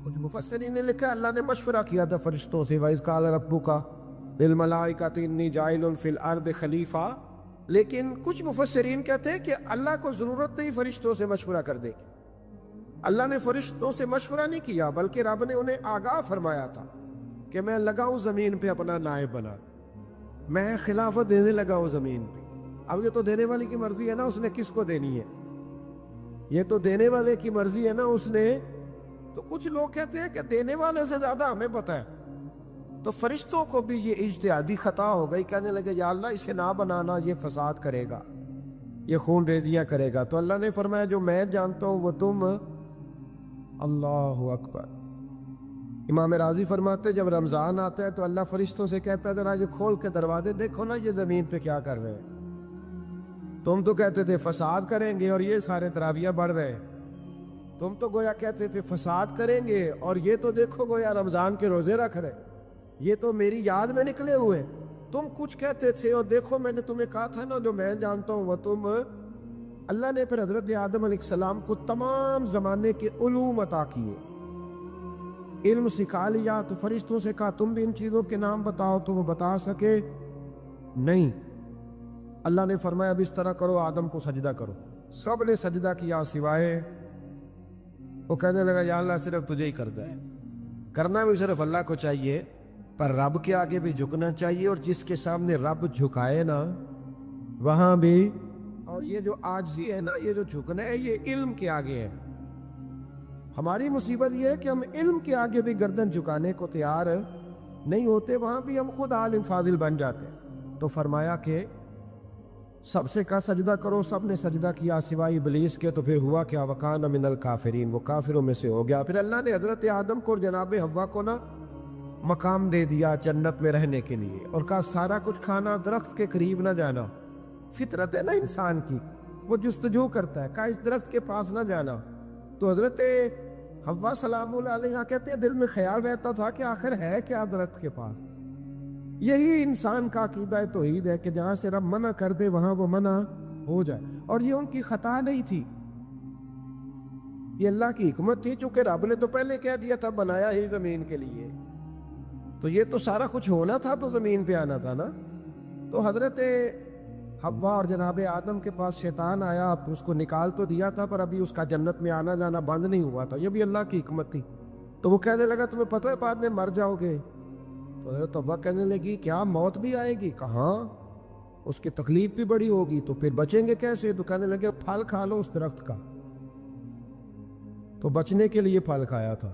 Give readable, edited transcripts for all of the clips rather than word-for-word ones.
کچھ مفسرین نے لکھا اللہ نے مشورہ کیا تھا فرشتوں سے وَإِذْ قَالَ رَبُّكَ لِلْمَلَائِكَةِ إِنِّي جَاعِلٌ فِي الْأَرْضِ خلیفہ، لیکن کچھ مفسرین کہتے ہیں کہ اللہ کو ضرورت نہیں فرشتوں سے مشورہ کر دے گی۔ اللہ نے فرشتوں سے مشورہ نہیں کیا، بلکہ رب نے انہیں آگاہ فرمایا تھا کہ میں لگا ہوں زمین پہ اپنا نائب بنا، میں خلافت دینے لگا ہوں زمین پہ۔ اب یہ تو دینے والے کی مرضی ہے نا اس نے کس کو دینی ہے، یہ تو دینے والے کی مرضی ہے نا اس نے۔ تو کچھ لوگ کہتے ہیں کہ دینے والے سے زیادہ ہمیں پتہ ہے، تو فرشتوں کو بھی یہ اجتہادی خطا ہو گئی، کہنے لگے یا اللہ اسے نہ بنانا، یہ فساد کرے گا، یہ خون ریزیاں کرے گا۔ تو اللہ نے فرمایا جو میں جانتا ہوں وہ تم، اللہ اکبر۔ امام راضی فرماتے جب رمضان آتا ہے تو اللہ فرشتوں سے کہتا ہے ذرا یہ کھول کے دروازے دیکھو نا یہ زمین پہ کیا کر رہے ہیں، تم تو کہتے تھے فساد کریں گے اور یہ سارے تراویح بڑھ رہے ہیں، تم تو گویا کہتے تھے فساد کریں گے اور یہ تو دیکھو گویا رمضان کے روزے رکھ رہے، یہ تو میری یاد میں نکلے ہوئے، تم کچھ کہتے تھے اور دیکھو میں نے تمہیں کہا تھا نا جو میں جانتا ہوں وہ تم۔ اللہ نے پھر حضرت آدم علیہ السلام کو تمام زمانے کے علوم عطا کیے، علم سکھا لیا۔ تو فرشتوں سے کہا تم بھی ان چیزوں کے نام بتاؤ، تو وہ بتا سکے نہیں۔ اللہ نے فرمایا اب اس طرح کرو آدم کو سجدہ کرو، سب نے سجدہ کیا سوائے وہ، کہنے لگا یا اللہ صرف تجھے ہی کرنا ہے، کرنا بھی صرف اللہ کو چاہیے، پر رب کے آگے بھی جھکنا چاہیے، اور جس کے سامنے رب جھکائے نا وہاں بھی۔ اور یہ جو عاجزی ہے نا، یہ جو جھکنا ہے، یہ علم کے آگے ہے۔ ہماری مصیبت یہ ہے کہ ہم علم کے آگے بھی گردن جھکانے کو تیار نہیں ہوتے، وہاں بھی ہم خود عالم فاضل بن جاتے ہیں۔ تو فرمایا کہ سب سے کہا سجدہ کرو، سب نے سجدہ کیا سوائے ابلیس کے۔ تو پھر ہوا کیا وَكَانَ مِنَ الْكَافِرِينَ، وہ کافروں میں سے ہو گیا۔ پھر اللہ نے حضرت آدم کو اور جناب حوا کو نا مقام دے دیا جنت میں رہنے کے لیے، اور کہا سارا کچھ کھانا، درخت کے قریب نہ جانا۔ فطرت ہے نا انسان کی، وہ جستجو کرتا ہے، کہا اس درخت کے پاس نہ جانا۔ تو حضرت حوا سلام اللہ علیہ کہتے ہیں دل میں خیال رہتا تھا کہ آخر ہے کیا درخت کے پاس۔ یہی انسان کا عقیدہ توحید ہے کہ جہاں سے رب منع کر دے وہاں وہ منع ہو جائے، اور یہ ان کی خطا نہیں تھی، یہ اللہ کی حکمت تھی، چونکہ رب نے تو پہلے کہہ دیا تھا بنایا ہی زمین کے لیے، تو یہ تو سارا کچھ ہونا تھا تو زمین پہ آنا تھا نا۔ تو حضرت حوا اور جناب آدم کے پاس شیطان آیا، اس کو نکال تو دیا تھا پر ابھی اس کا جنت میں آنا جانا بند نہیں ہوا تھا، یہ بھی اللہ کی حکمت تھی۔ تو وہ کہنے لگا تمہیں پتہ ہے بعد میں مر جاؤ گے؟ تو حضرت حوا کہنے لگی کیا موت بھی آئے گی؟ کہاں، اس کی تکلیف بھی بڑی ہوگی، تو پھر بچیں گے کیسے؟ تو کہنے لگے پھل کھا لو اس درخت کا۔ تو بچنے کے لیے پھل کھایا تھا۔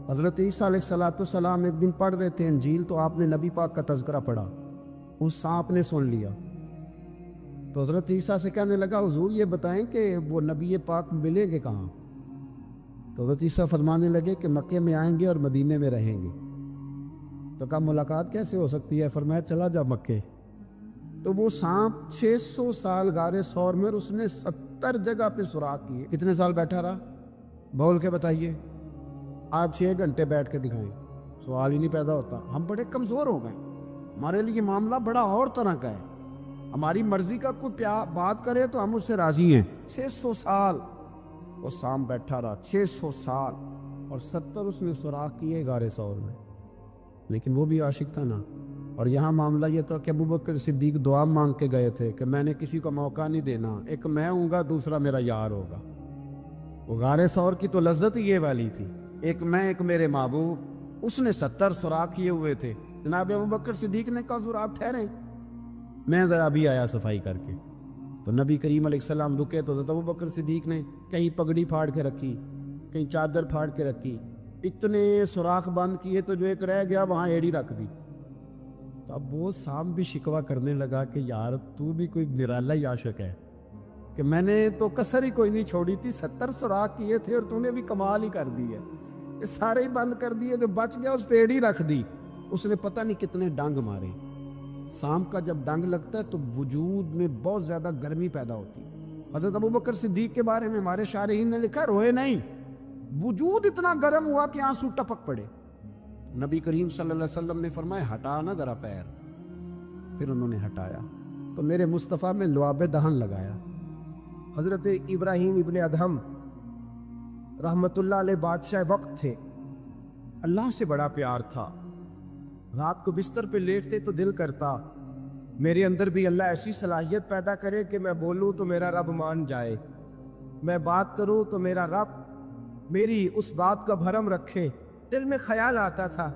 حضرت عیسیٰ علیہ السلام ایک دن پڑھ رہے تھے انجیل، تو آپ نے نبی پاک کا تذکرہ پڑھا، اس سانپ نے سن لیا۔ تو حضرت عیسیٰ سے کہنے لگا حضور یہ بتائیں کہ وہ نبی پاک ملیں گے کہاں؟ تو حضرت عیسیٰ فرمانے لگے کہ مکے میں آئیں گے اور مدینے میں رہیں گے۔ تو کہا ملاقات کیسے ہو سکتی ہے؟ فرمایا چلا جا مکے۔ تو وہ سانپ 600 سال غار ثور میں، اور اس نے 70 جگہ پہ سوراخ کیے۔ کتنے سال بیٹھا رہا بول کے بتائیے؟ آپ 6 گھنٹے بیٹھ کے دکھائیں، سوال ہی نہیں پیدا ہوتا۔ ہم بڑے کمزور ہو گئے، ہمارے لیے معاملہ بڑا اور طرح کا ہے، ہماری مرضی کا کوئی بات کرے تو ہم اس سے راضی ہیں۔ 600 سال وہ سانپ بیٹھا رہا، 600 سال، اور 70 اس نے سوراخ کیے غار ثور میں، لیکن وہ بھی عاشق تھا نا۔ اور یہاں معاملہ یہ تھا کہ ابوبکر صدیق دعا مانگ کے گئے تھے کہ میں نے کسی کو موقع نہیں دینا، ایک میں ہوں گا دوسرا میرا یار ہوگا۔ وہ غار ثور کی تو لذت ہی یہ والی تھی، ایک میں ایک میرے محبوب۔ اس نے 70 سوراخ کیے ہوئے تھے، جناب ابوبکر صدیق نے کہا حضور آپ ٹھہریں، میں ذرا بھی آیا صفائی کر کے۔ تو نبی کریم علیہ السلام رکے، تو حضرت ابوبکر صدیق نے کہیں پگڑی پھاڑ کے رکھی، کہیں چادر پھاڑ کے رکھی، اتنے سوراخ بند کیے تو جو ایک رہ گیا وہاں ایڑی رکھ دی۔ تو اب وہ سانپ بھی شکوہ کرنے لگا کہ یار تو بھی کوئی نرالا ہی عاشق ہے کہ میں نے تو کسر ہی کوئی نہیں چھوڑی تھی، 70 سوراخ کیے تھے اور تو نے بھی کمال ہی کر دی ہے، یہ سارے ہی بند کر دیے، جو بچ گیا اس پہ ایڑی رکھ دی۔ اس نے پتہ نہیں کتنے ڈنگ مارے۔ سانپ کا جب ڈنگ لگتا ہے تو وجود میں بہت زیادہ گرمی پیدا ہوتی ہے۔ حضرت ابوبکر صدیق کے بارے میں ہمارے شارحین نے لکھا روئے نہیں، وجود اتنا گرم ہوا کہ آنسو ٹپک پڑے۔ نبی کریم صلی اللہ علیہ وسلم نے فرمایا ہٹا نا ذرا پیر، پھر انہوں نے ہٹایا تو میرے مصطفیٰ میں لعاب دہن لگایا۔ حضرت ابراہیم ابن ادہم رحمت اللہ علیہ بادشاہ وقت تھے، اللہ سے بڑا پیار تھا۔ رات کو بستر پہ لیٹتے تو دل کرتا میرے اندر بھی اللہ ایسی صلاحیت پیدا کرے کہ میں بولوں تو میرا رب مان جائے، میں بات کروں تو میرا رب میری اس بات کا بھرم رکھے۔ دل میں خیال آتا تھا،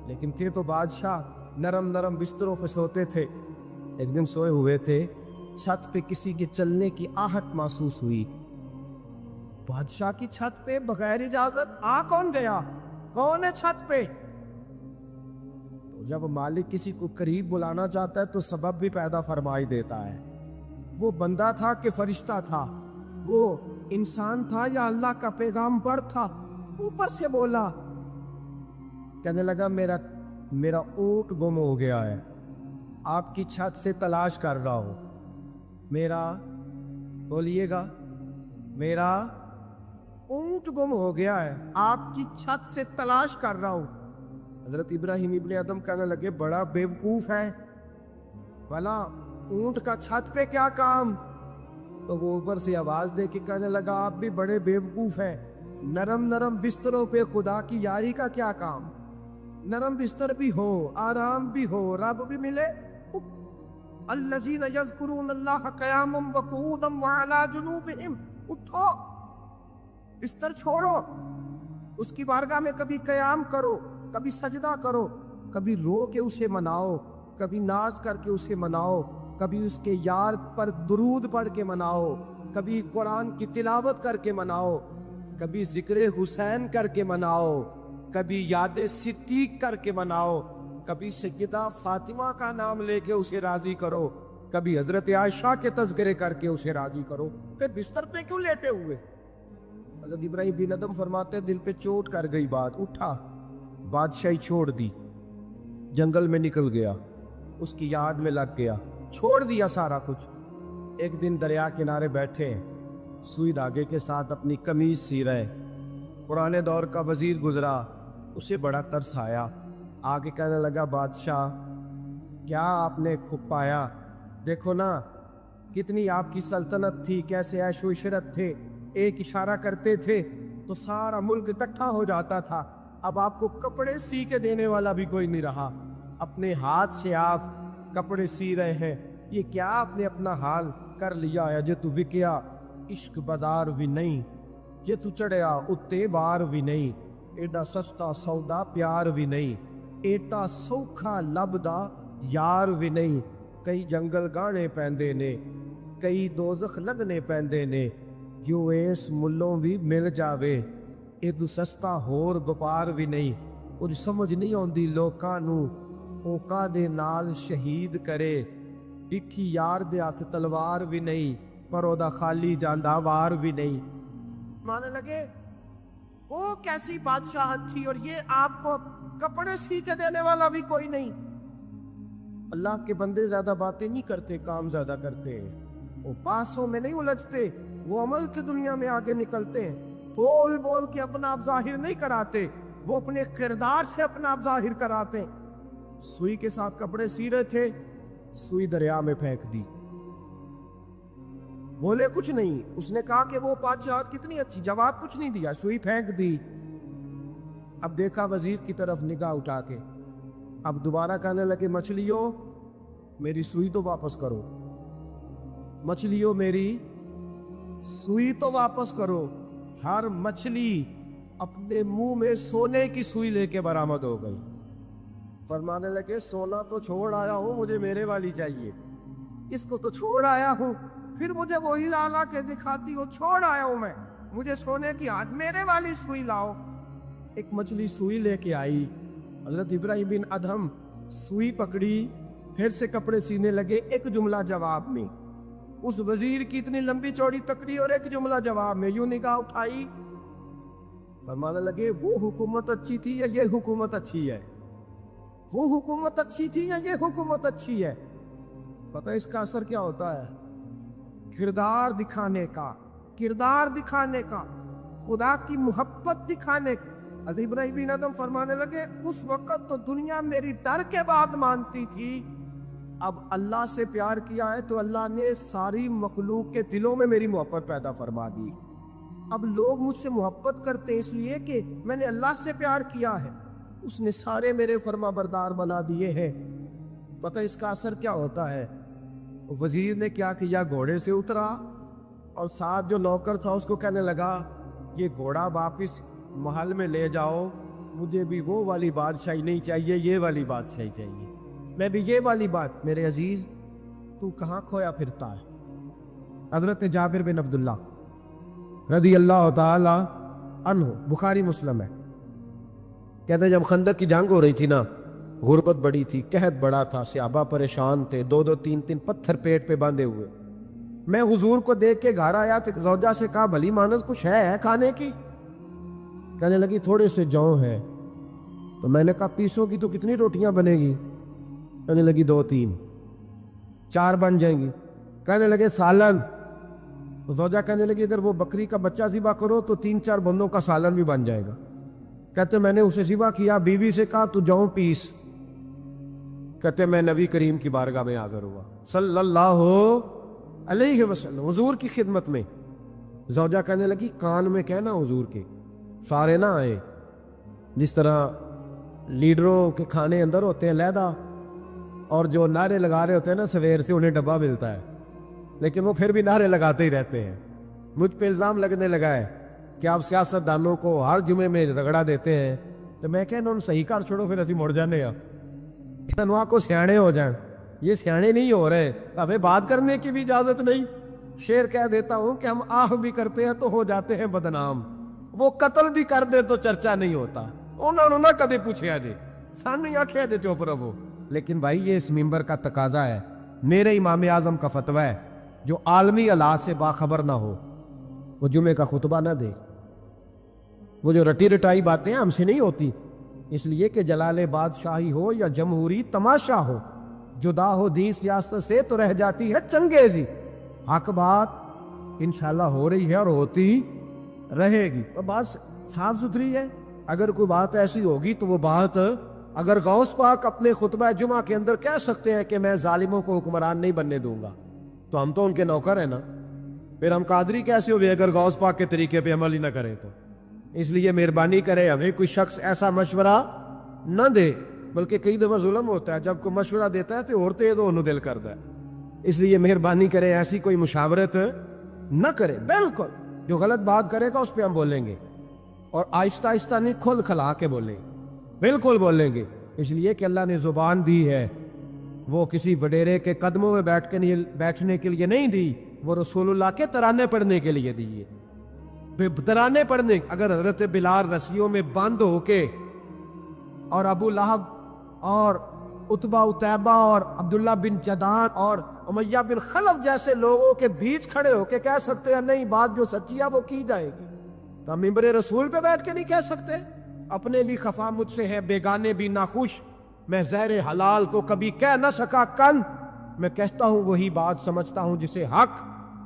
لیکن تھے تو بادشاہ نرم نرم بستروں پہ سوتے تھے۔ ایک دن سوئے ہوئے تھے، چھت پہ کسی کے چلنے کی آہٹ محسوس ہوئی۔ بادشاہ کی چھت پہ بغیر اجازت کون گیا؟ کون ہے چھت پہ؟ تو جب مالک کسی کو قریب بلانا چاہتا ہے تو سبب بھی پیدا فرمائی دیتا ہے۔ وہ بندہ تھا کہ فرشتہ تھا، وہ انسان تھا یا اللہ کا پیغامبر تھا؟ اوپر سے بولا، کہنے لگا میرا اونٹ گم ہو گیا ہے، آپ کی چھت سے تلاش کر رہا ہوں۔ بولیے گا، میرا اونٹ گم ہو گیا ہے، آپ کی چھت سے تلاش کر رہا ہوں۔ حضرت ابراہیم ابن ادم کہنے لگے بڑا بیوقوف ہے، بھلا اونٹ کا چھت پہ کیا کام؟ تو وہ اوپر سے آواز دے کے کہنے لگا آپ بھی بڑے بیوقوف ہیں، نرم نرم بستروں پہ خدا کی یاری کا کیا کام؟ نرم بستر بھی ہو، آرام بھی ہو، رب بھی ملے۔ الذین یذکرون اللہ قیاما وقعودا وعلی جنوبہم، اٹھو، بستر چھوڑو، اس کی بارگاہ میں کبھی قیام کرو، کبھی سجدہ کرو، کبھی رو کے اسے مناؤ، کبھی ناز کر کے اسے مناؤ، کبھی اس کے یار پر درود پڑھ کے مناؤ، کبھی قرآن کی تلاوت کر کے مناؤ، کبھی ذکر حسین کر کے مناؤ، کبھی یاد صدیق کر کے مناؤ، کبھی سیدہ فاطمہ کا نام لے کے اسے راضی کرو، کبھی حضرت عائشہ کے تذکرے کر کے اسے راضی کرو، پھر بستر پہ کیوں لیٹے ہوئے؟ حضرت ابراہیم بن ادم فرماتے دل پہ چوٹ کر گئی بات، اٹھا، بادشاہی چھوڑ دی، جنگل میں نکل گیا، اس کی یاد میں لگ گیا، چھوڑ دیا سارا کچھ۔ ایک دن دریا کنارے بیٹھے، سوئی دھاگے کے ساتھ اپنی قمیض سی رہے، پرانے دور کا وزیر گزرا، اسے بڑا ترس آیا، آگے کہنے لگا بادشاہ کیا آپ نے کھپ پایا؟ دیکھو نا کتنی آپ کی سلطنت تھی، کیسے عیش و عشرت تھے، ایک اشارہ کرتے تھے تو سارا ملک اکٹھا ہو جاتا تھا، اب آپ کو کپڑے سی کے دینے والا بھی کوئی نہیں رہا، اپنے ہاتھ سے آپ کپڑے سی رہے ہیں، یہ کیا آپ نے اپنا حال کر لیا ہے؟ جے تو وکیا عشق بازار بھی نہیں، جے تو چڑھیا اتے بار بھی نہیں، ایڈا سستا سودا پیار بھی نہیں، ایٹا سوکھا لبدا یار بھی نہیں، کئی جنگل گانے پیندے نے، کئی دوزخ لگنے پیندے نے، جو اس ملوں بھی مل جاوے، ایڈو سستا ہور وپار بھی نہیں، کچھ سمجھ نہیں آندی لوکاں نوں، اوکا دے نال شہید کرے، ڈٹھی یار دے ہاتھ تلوار بھی نہیں، پر او دا خالی جاندہ وار بھی نہیں۔ مانے لگے وہ کیسی بادشاہت تھی اور یہ آپ کو کپڑے سی کے دینے والا بھی کوئی نہیں۔ اللہ کے بندے زیادہ باتیں نہیں کرتے، کام زیادہ کرتے ہیں، وہ پاسوں میں نہیں الجھتے، وہ عمل کی دنیا میں آگے نکلتے ہیں، بول بول کے اپنا آپ ظاہر نہیں کراتے، وہ اپنے کردار سے اپنا آپ ظاہر کراتے ہیں۔ سوئی کے ساتھ کپڑے سی رہے تھے، سوئی دریا میں پھینک دی، بولے کچھ نہیں، اس نے کہا کہ وہ بادشاہ کتنی اچھی، جواب کچھ نہیں دیا، سوئی پھینک دی۔ اب دیکھا وزیر کی طرف نگاہ اٹھا کے، اب دوبارہ کہنے لگے مچھلیوں میری سوئی تو واپس کرو، مچھلیوں میری سوئی تو واپس کرو۔ ہر مچھلی اپنے منہ میں سونے کی سوئی لے کے برآمد ہو گئی، فرمانے لگے سونا تو چھوڑ آیا ہوں، مجھے میرے والی چاہیے، اس کو تو چھوڑ آیا ہوں، پھر مجھے وہی لا لا کے دکھاتی ہو، چھوڑ آیا ہوں میں، مجھے سونے کی ہاتھ میرے والی سوئی لاؤ۔ ایک مچھلی سوئی لے کے آئی، حضرت ابراہیم بن ادھم سوئی پکڑی، پھر سے کپڑے سینے لگے، ایک جملہ جواب میں، اس وزیر کی اتنی لمبی چوڑی تکڑی اور ایک جملہ جواب میں، یوں نگاہ اٹھائی، فرمانے لگے وہ حکومت اچھی تھی یا یہ حکومت اچھی ہے؟ وہ حکومت اچھی تھی یا یہ حکومت اچھی ہے؟ پتہ اس کا اثر کیا ہوتا ہے؟ کردار دکھانے کا، کردار دکھانے کا، خدا کی محبت دکھانے کا۔ حضرت ابراہیم بن ادم فرمانے لگے اس وقت تو دنیا میری ڈر کے بعد مانتی تھی، اب اللہ سے پیار کیا ہے تو اللہ نے ساری مخلوق کے دلوں میں میری محبت پیدا فرما دی، اب لوگ مجھ سے محبت کرتے ہیں اس لیے کہ میں نے اللہ سے پیار کیا ہے، اس نے سارے میرے فرما بردار بنا دیے ہیں۔ پتہ اس کا اثر کیا ہوتا ہے؟ وزیر نے کیا کیا، گھوڑے سے اترا اور ساتھ جو نوکر تھا اس کو کہنے لگا یہ گھوڑا واپس محل میں لے جاؤ، مجھے بھی وہ والی بادشاہی نہیں چاہیے، یہ والی بادشاہی چاہیے، میں بھی یہ والی بات۔ میرے عزیز تو کہاں کھویا پھرتا ہے؟ حضرت جابر بن عبداللہ رضی اللہ تعالی عنہ، بخاری مسلم ہے، کہتے ہیں جب خندق کی جنگ ہو رہی تھی نا، غربت بڑی تھی، قحط بڑا تھا، صحابہ پریشان تھے، دو دو تین تین پتھر پیٹ پہ باندھے ہوئے۔ میں حضور کو دیکھ کے گھر آیا تو زوجہ سے کہا بھلی مانس کچھ ہے کھانے کی؟ کہنے لگی تھوڑے سے جو ہیں۔ تو میں نے کہا پیسوں کی تو کتنی روٹیاں بنے گی؟ کہنے لگی 2-3، 4 بن جائیں گی۔ کہنے لگے سالن، تو زوجہ کہنے لگی اگر وہ بکری کا بچہ ذبح کرو تو 3-4 بندوں کا سالن بھی بن جائے گا۔ کہتے میں نے اسے ذبح کیا، بیوی سے کہا تو جاؤ پیس۔ کہتے میں نبی کریم کی بارگاہ میں حاضر ہوا صلی اللہ علیہ وسلم، حضور کی خدمت میں۔ زوجہ کہنے لگی کان میں کہنا حضور کے سارے نہ آئے، جس طرح لیڈروں کے کھانے اندر ہوتے ہیں علیحدہ، اور جو نعرے لگا رہے ہوتے ہیں نا سویر سے انہیں ڈبہ ملتا ہے، لیکن وہ پھر بھی نعرے لگاتے ہی رہتے ہیں۔ مجھ پہ الزام لگنے لگا ہے کہ آپ سیاست دانوں کو ہر جمعے میں رگڑا دیتے ہیں، تو میں کہنا انہوں صحیح کر چھوڑو پھر اسی مڑ جانے تنوا کو سیانے ہو جائیں۔ یہ سیانے نہیں ہو رہے، ہمیں بات کرنے کی بھی اجازت نہیں۔ شعر کہہ دیتا ہوں کہ ہم آہ بھی کرتے ہیں تو ہو جاتے ہیں بدنام، وہ قتل بھی کر دے تو چرچا نہیں ہوتا۔ انہوں نے کدے پوچھا جی سانو آخیا جی چپ رہو، لیکن بھائی یہ اس ممبر کا تقاضا ہے، میرے امام اعظم کا فتویٰ ہے، جو عالمی حالات سے باخبر نہ ہو وہ جمعے کا خطبہ نہ دے۔ وہ جو رٹی رٹائی باتیں ہم سے نہیں ہوتی، اس لیے کہ جلال بادشاہی ہو یا جمہوری تماشا ہو، جدا ہو دین سیاست سے تو رہ جاتی ہے چنگیزی۔ حق بات انشاءاللہ ہو رہی ہے اور ہوتی رہے گی، اور بات صاف ستھری ہے۔ اگر کوئی بات ایسی ہوگی تو وہ بات اگر غوث پاک اپنے خطبہ جمعہ کے اندر کہہ سکتے ہیں کہ میں ظالموں کو حکمران نہیں بننے دوں گا، تو ہم تو ان کے نوکر ہیں نا، پھر ہم قادری کیسے ہوئے اگر غوث پاک کے طریقے پہ عمل ہی نہ کریں تو؟ اس لیے مہربانی کرے ہمیں کوئی شخص ایسا مشورہ نہ دے، بلکہ کئی دفعہ ظلم ہوتا ہے، جب کوئی مشورہ دیتا ہے تو عورتیں تو انہوں دل کرتا ہے۔ اس لیے مہربانی کرے ایسی کوئی مشاورت نہ کرے، بالکل جو غلط بات کرے گا اس پہ ہم بولیں گے، اور آہستہ آہستہ نہیں کھل کھلا کے بولیں گے، بالکل بولیں گے، اس لیے کہ اللہ نے زبان دی ہے، وہ کسی وڈیرے کے قدموں میں بیٹھنے کے لیے نہیں دی، وہ رسول اللہ کے ترانے پڑھنے کے لیے دی ہے۔ ترانے پڑھنے، اگر حضرت بلال رسیوں میں بند ہو کے اور ابو لہب اور عتبہ اتیبہ اور عبداللہ بن جدان اور امیہ بن خلف جیسے لوگوں کے بیچ کھڑے ہو کے کہہ سکتے ہیں نہیں بات جو سچی ہے وہ کی جائے گی، تو ہم ممبر رسول پہ بیٹھ کے نہیں کہہ سکتے؟ اپنے بھی خفا مجھ سے ہے، بیگانے بھی ناخوش، میں زہر حلال کو کبھی کہہ نہ سکا کن، میں کہتا ہوں وہی بات سمجھتا ہوں جسے حق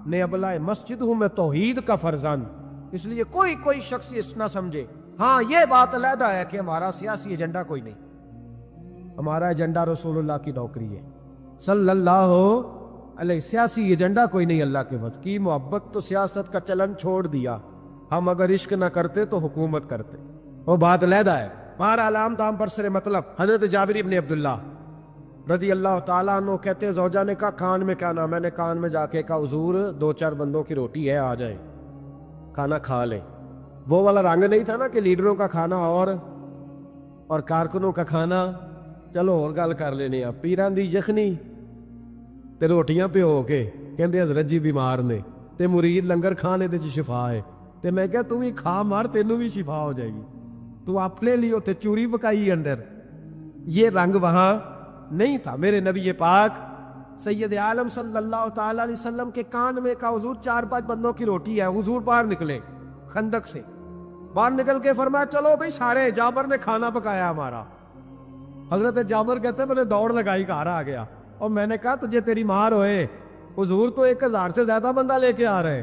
نے ابلائے مسجد ہوں میں توحید کا فرزند۔ اس لیے کوئی شخص اس نہ سمجھے، ہاں یہ بات علیحدہ ہے کہ ہمارا سیاسی ایجنڈا کوئی نہیں، ہمارا ایجنڈا رسول اللہ کی نوکری ہے صلی اللہ علیہ، سیاسی ایجنڈا کوئی نہیں۔ اللہ کے وقت کی محبت تو سیاست کا چلن چھوڑ دیا، ہم اگر عشق نہ کرتے تو حکومت کرتے، وہ بات علیحدہ ہے۔ بہرحال عام دام پر سر مطلب، حضرت جابر بن عبداللہ رضی اللہ تعالیٰ عنہ کہتے زوجہ نے کہا کان میں کیا نام، میں نے کان میں جا کے کہا حضور 2-4 بندوں کی روٹی ہے، آ جائیں کھانا کھا لیں۔ وہ والا رنگ نہیں تھا نا کہ لیڈروں کا کھانا اور کارکنوں کا کھانا چلو اور گل کر لینے، پیران دی یخنی تے روٹیاں پہ ہو کے کہندے حضرت جی بیمار نے تے مرید لنگر کھانے دے شفا ہے، تے میں کہا تم ہی کھا مار تینوں بھی شفا ہو جائے گی، تو اپنے لیے تے چوری پکائی اندر۔ یہ رنگ وہاں نہیں تھا۔ میرے نبی پاک سید عالم صلی اللہ تعالی علیہ وسلم کے کان میں کہا حضور 4-5 بندوں کی روٹی ہے۔ حضور باہر نکلے خندق سے، باہر نکل کے فرمایا چلو بھائی سارے، جابر نے کھانا پکایا ہمارا۔ حضرت جابر کہتے ہیں میں نے دوڑ لگائی، گھر آ گیا، اور میں نے کہا تجھے تیری مار ہوئے، حضور تو 1000 سے زیادہ بندہ لے کے آ رہے،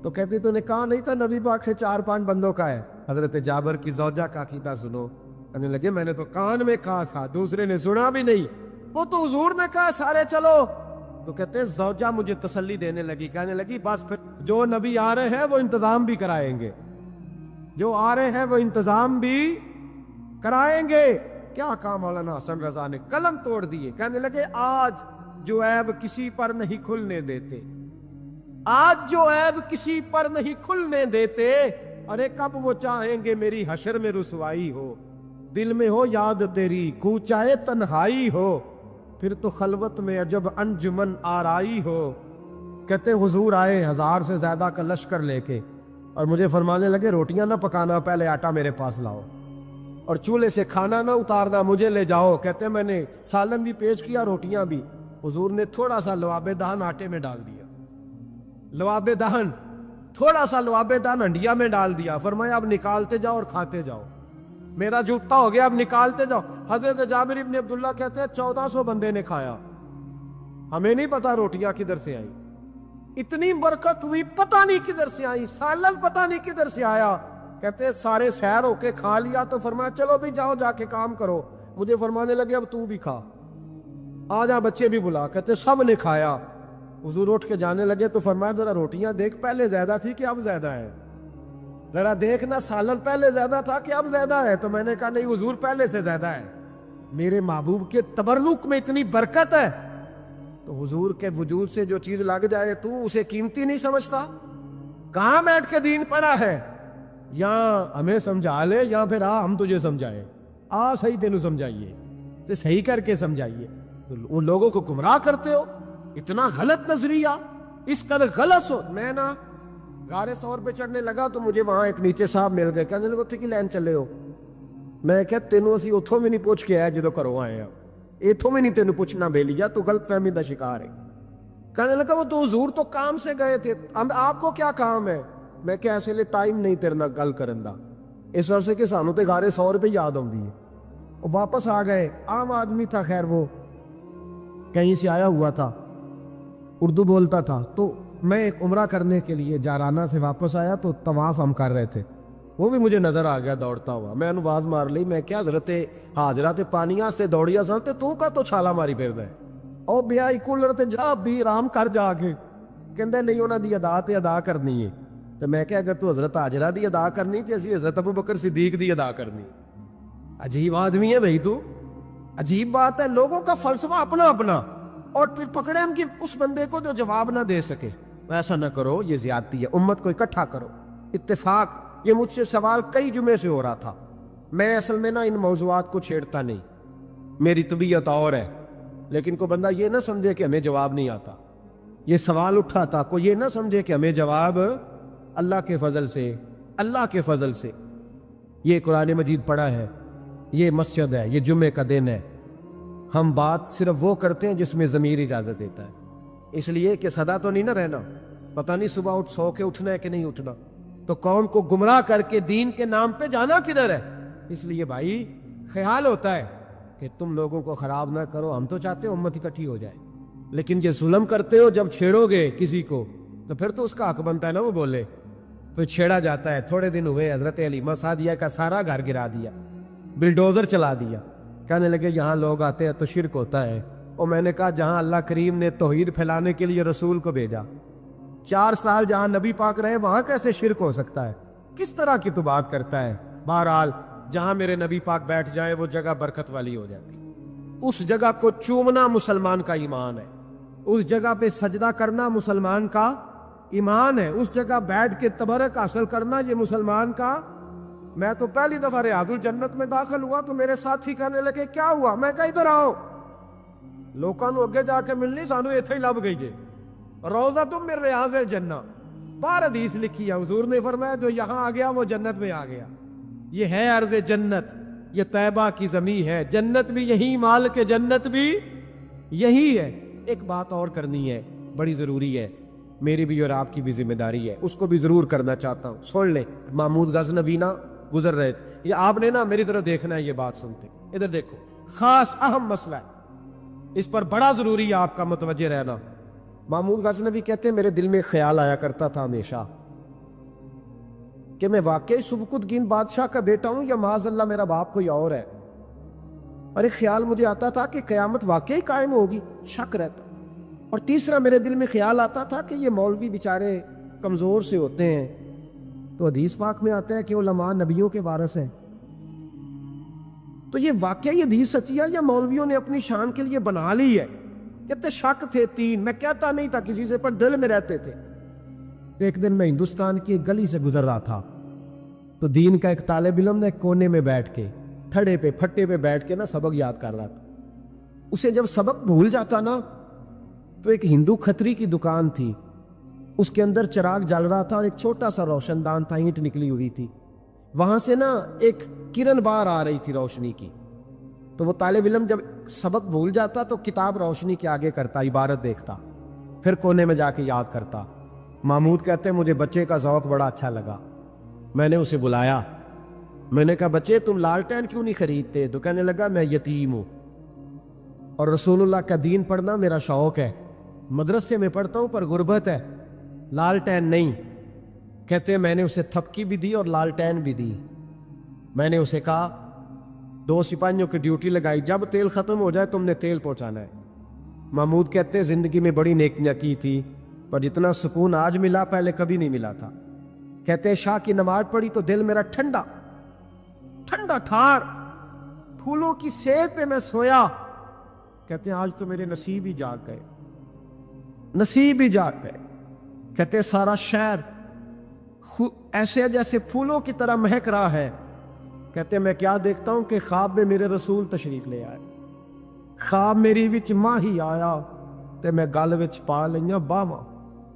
تو کہتی تو نے کہا نہیں تھا نبی پاک سے 4-5 بندوں کا ہے۔ حضرت جابر کی زوجہ کا عقیدہ سنو، کہنے لگے میں نے تو کان میں کہا تھا، دوسرے نے سنا بھی نہیں، وہ تو حضور نے کہا سارے چلو، تو کہتے ہیں زوجہ مجھے تسلی دینے لگی، کہنے لگی بس پھر جو نبی آ رہے ہیں وہ انتظام بھی کرائیں گے، جو آ رہے ہیں وہ انتظام بھی کرائیں گے۔ کیا کہا مولانا حسن رضا نے، قلم توڑ دیے، کہنے لگے آج جو عیب کسی پر نہیں کھلنے دیتے، آج جو عیب کسی پر نہیں کھلنے دیتے، ارے کب وہ چاہیں گے میری حشر میں رسوائی ہو، دل میں ہو یاد تیری کوچائے تنہائی ہو، پھر تو خلوت میں عجب انجمن آرائی ہو۔ کہتے حضور آئے 1000 سے زیادہ کا لشکر لے کے، اور مجھے فرمانے لگے روٹیاں نہ پکانا، پہلے آٹا میرے پاس لاؤ، اور چولہے سے کھانا نہ اتارنا، مجھے لے جاؤ۔ کہتے میں نے سالن بھی پیش کیا، روٹیاں بھی۔ حضور نے تھوڑا سا لواب دہن آٹے میں ڈال دیا، لواب دہن، تھوڑا سا لواب دہن ہنڈیا میں ڈال دیا، فرمایا اب نکالتے جاؤ اور کھاتے جاؤ، میرا جھوٹا ہو گیا، اب نکالتے جاؤ۔ حضرت جابر ابن عبداللہ کہتے ہیں 1400 بندے نے کھایا، ہمیں نہیں پتا روٹیاں کدھر سے آئی، اتنی برکت ہوئی پتہ نہیں کدھر سے آئی، سالن پتہ نہیں کدھر سے آیا۔ کہتے ہیں سارے سیر ہو کے کھا لیا تو فرمایا چلو بھی جاؤ جا کے کام کرو، مجھے فرمانے لگے اب تو بھی کھا، آ جا بچے بھی بلا۔ کہتے سب نے کھایا، حضور اٹھ کے جانے لگے تو فرمایا ذرا روٹیاں دیکھ، پہلے زیادہ تھی کہ اب زیادہ ہے، ذرا دیکھنا سالن پہلے زیادہ تھا کہ اب زیادہ ہے۔ تو میں نے کہا نہیں حضور پہلے سے زیادہ ہے، میرے محبوب کے تبرک میں اتنی برکت ہے۔ تو حضور کے وجود سے جو چیز لگ جائے تو اسے قیمتی نہیں سمجھتا؟ کہاں بیٹھ کے دین پڑھا ہے؟ یا ہمیں سمجھا لے یا پھر ہم تجھے سمجھائے، صحیح تینوں سمجھائیے تو صحیح کر کے سمجھائیے۔ ان لوگوں کو گمراہ کرتے ہو، اتنا غلط نظریہ، اس قدر غلط ہو۔ میں نا غار ثور پہ چڑھنے لگا تو مجھے وہاں ایک نیچے صاحب مل گئے، کہنے لگے اتھے کی لین چلے ہو؟ میں کہ تینوں اسی اتھوں میں نہیں پوچھ کے آیا جدو کرو آئے ہیں، اتھوں میں نہیں تینوں پوچھنا بے لیا، تو غلط فہمی دا شکار ہے۔ کہنے لگا وہ تو حضور تو کام سے گئے تھے، آپ کو کیا کام ہے؟ میں کہ ایسے لئے ٹائم نہیں تیرنا گل کرن دا، اس وجہ سے کہ سانوں تے غار ثور پہ یاد ہوں دی ہے۔ وہ واپس آ گئے، عام آدمی تھا، خیر وہ کہیں سے آیا ہوا تھا، اردو بولتا تھا۔ تو میں ایک عمرہ کرنے کے لیے جارانہ سے واپس آیا تو طواف ہم کر رہے تھے، وہ بھی مجھے نظر آ گیا دوڑتا ہوا، میں انہوں آواز مار لی، میں کیا حضرت حاضرہ تے پانیاں سے دوڑیا سن تو کا تو چھالا ماری پھر دے او بیائی کولر تے جا بھی رام کر جا کے، کہندے نہیں انہاں دی ادا تے ادا کرنی ہے۔ تو میں کہ اگر تو حضرت حاجرہ دی ادا کرنی تے اسی حضرت ابوبکر صدیق دی ادا کرنی۔ عجیب آدمی ہے بھائی تو، عجیب بات ہے، لوگوں کا فلسفہ اپنا اپنا، اور پھر پکڑے ہم کہ اس بندے کو جو جواب نہ دے سکے۔ ایسا نہ کرو، یہ زیادتی ہے، امت کو اکٹھا کرو، اتفاق۔ یہ مجھ سے سوال کئی جمعے سے ہو رہا تھا، میں اصل میں نا ان موضوعات کو چھیڑتا نہیں، میری طبیعت اور ہے، لیکن کوئی بندہ یہ نہ سمجھے کہ ہمیں جواب نہیں آتا۔ یہ سوال اٹھا تھا، کوئی یہ نہ سمجھے کہ ہمیں جواب اللہ کے فضل سے، اللہ کے فضل سے۔ یہ قرآن مجید پڑھا ہے، یہ مسجد ہے، یہ جمعے کا دن ہے، ہم بات صرف وہ کرتے ہیں جس میں ضمیر اجازت دیتا ہے، اس لیے کہ سدا تو نہیں نہ رہنا، پتہ نہیں صبح اٹھ سو کے اٹھنا ہے کہ نہیں اٹھنا، تو قوم کو گمراہ کر کے دین کے نام پہ جانا کدھر ہے؟ اس لیے بھائی خیال ہوتا ہے کہ تم لوگوں کو خراب نہ کرو، ہم تو چاہتے ہیں امت اکٹھی ہو جائے، لیکن یہ ظلم کرتے ہو، جب چھیڑو گے کسی کو تو پھر تو اس کا حق بنتا ہے نا وہ بولے، پھر چھیڑا جاتا ہے۔ تھوڑے دن ہوئے حضرت حلیمہ سعدیہ کا سارا گھر گرا دیا، بلڈوزر چلا دیا، کہنے لگے یہاں لوگ آتے ہیں تو شرک ہوتا ہے۔ اور میں نے کہا جہاں اللہ کریم نے توحید پھیلانے کے لیے رسول کو بھیجا، 4 سال جہاں نبی پاک رہے، وہاں کیسے شرک ہو سکتا ہے؟ کس طرح کی تو بات کرتا ہے؟ بہرحال جہاں میرے نبی پاک بیٹھ جائے وہ جگہ برکت والی ہو جاتی، اس جگہ کو چومنا مسلمان کا ایمان ہے، اس جگہ پہ سجدہ کرنا مسلمان کا ایمان ہے، اس جگہ بیٹھ کے تبرک حاصل کرنا یہ مسلمان کا۔ میں تو پہلی دفعہ ریاض الجنت میں داخل ہوا تو میرے ساتھی کہنے لگے کیا ہوا؟ میں کہا ادھر آؤ، لوکاں نو اگے جا کے ملنی، سانو ایتھے ہی لب گئی جے، روضۃ من ریاض الجنہ، بار حدیث لکھی ہے، حضور نے فرمایا جو یہاں آ گیا وہ جنت میں آ گیا۔ یہ ہے عرض جنت، یہ طیبہ کی زمین ہے، جنت بھی یہی، مال کے جنت بھی یہی ہے۔ ایک بات اور کرنی ہے، بڑی ضروری ہے، میری بھی اور آپ کی بھی ذمہ داری ہے، اس کو بھی ضرور کرنا چاہتا ہوں، سن لیں۔ محمود غزنوی نا گزر رہے تھے، یہ آپ نے نا میری طرف دیکھنا ہے، یہ بات سنتے ادھر دیکھو، خاص اہم مسئلہ ہے، اس پر بڑا ضروری ہے آپ کا متوجہ رہنا۔ محمود غزنوی کہتے ہیں میرے دل میں خیال آیا کرتا تھا ہمیشہ کہ میں واقعی سبکتگین بادشاہ کا بیٹا ہوں یا معاذ اللہ میرا باپ کوئی اور ہے، اور ایک خیال مجھے آتا تھا کہ قیامت واقعی قائم ہوگی، شک رہتا، اور تیسرا میرے دل میں خیال آتا تھا کہ یہ مولوی بیچارے کمزور سے ہوتے ہیں، تو حدیث پاک میں آتا ہے کہ علماء نبیوں کے وارث ہیں، تو یہ واقعی حدیث سچی ہے یا مولویوں نے اپنی شان کے لیے بنا لی ہے؟ کہتے شک تھے تین، میں کہتا نہیں تھا کسی سے، پر دل میں رہتے تھے۔ ایک دن میں ہندوستان کی ایک گلی سے گزر رہا تھا، تو دین کا ایک طالب علم نے کونے میں بیٹھ کے تھڑے پہ پھٹے پہ بیٹھ کے سبق یاد کر رہا تھا۔ اسے جب سبق بھول جاتا نا، تو ایک ہندو کھتری کی دکان تھی، اس کے اندر چراغ جل رہا تھا اور ایک چھوٹا سا روشن دان تھا، اینٹ نکلی ہوئی تھی، وہاں سے ایک کرن بار آ رہی تھی روشنی کی۔ تو وہ طالب علم جب سبق بھول جاتا تو کتاب روشنی کے آگے کرتا، عبارت دیکھتا، پھر کونے میں جا کے یاد کرتا۔ محمود کہتے مجھے بچے کا ذوق بڑا اچھا لگا، میں نے اسے بلایا، میں نے کہا بچے تم لالٹین کیوں نہیں خریدتے؟ تو کہنے لگا میں یتیم ہوں اور رسول اللہ کا دین پڑھنا میرا شوق ہے، مدرسے میں پڑھتا ہوں پر غربت ہے، لالٹین نہیں۔ کہتے میں نے اسے تھپکی بھی دی اور لالٹین بھی دی۔ میں نے اسے کہا 2 سپاہیوں کی ڈیوٹی لگائی، جب تیل ختم ہو جائے تم نے تیل پہنچانا ہے۔ محمود کہتے زندگی میں بڑی نیکیاں کی تھی، پر جتنا سکون آج ملا پہلے کبھی نہیں ملا تھا۔ کہتے شاہ کی نماز پڑھی تو دل میرا ٹھنڈا ٹھنڈا ٹھار، پھولوں کی سیت پہ میں سویا۔ کہتے ہیں آج تو میرے نصیب ہی جاگ گئے، نصیب ہی جاگ گئے۔ کہتے سارا شہر ایسے جیسے پھولوں کی طرح مہک رہا ہے۔ کہتے میں کیا دیکھتا ہوں کہ خواب میں میرے رسول تشریف لے آئے، خواب میری وچ ماہی آیا تے میں گل وچ پا لئیاں باواں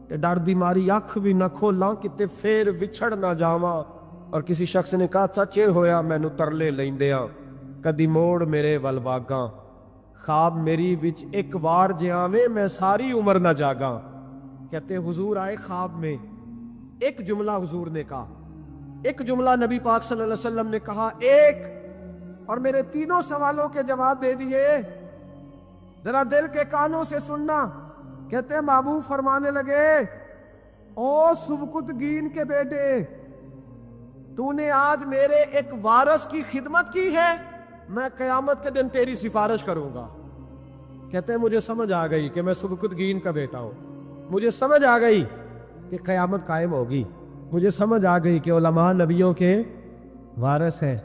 تے ڈر دی ماری اکھ بھی نہ کھولاں کتے پھر وچھڑ نہ جاواں۔ اور کسی شخص نے کہا تھا چر ہویا مینوں ترلے لیندیاں، کدی موڑ میرے ول واگاں، خواب میری وچ ایک وار جے آویں میں ساری عمر نہ جاگاں۔ کہتے حضور آئے خواب میں، ایک جملہ حضور نے کہا، ایک جملہ نبی پاک صلی اللہ علیہ وسلم نے کہا ایک، اور میرے تینوں سوالوں کے جواب دے دیے، ذرا دل کے کانوں سے سننا۔ کہتے محبوب فرمانے لگے او سبکتگین کے بیٹے، تو نے آج میرے ایک وارث کی خدمت کی ہے، میں قیامت کے دن تیری سفارش کروں گا۔ کہتے ہیں مجھے سمجھ آ گئی کہ میں سبکتگین کا بیٹا ہوں، مجھے سمجھ آ گئی کہ قیامت قائم ہوگی، مجھے سمجھ آ گئی کہ علماء نبیوں کے وارث ہیں۔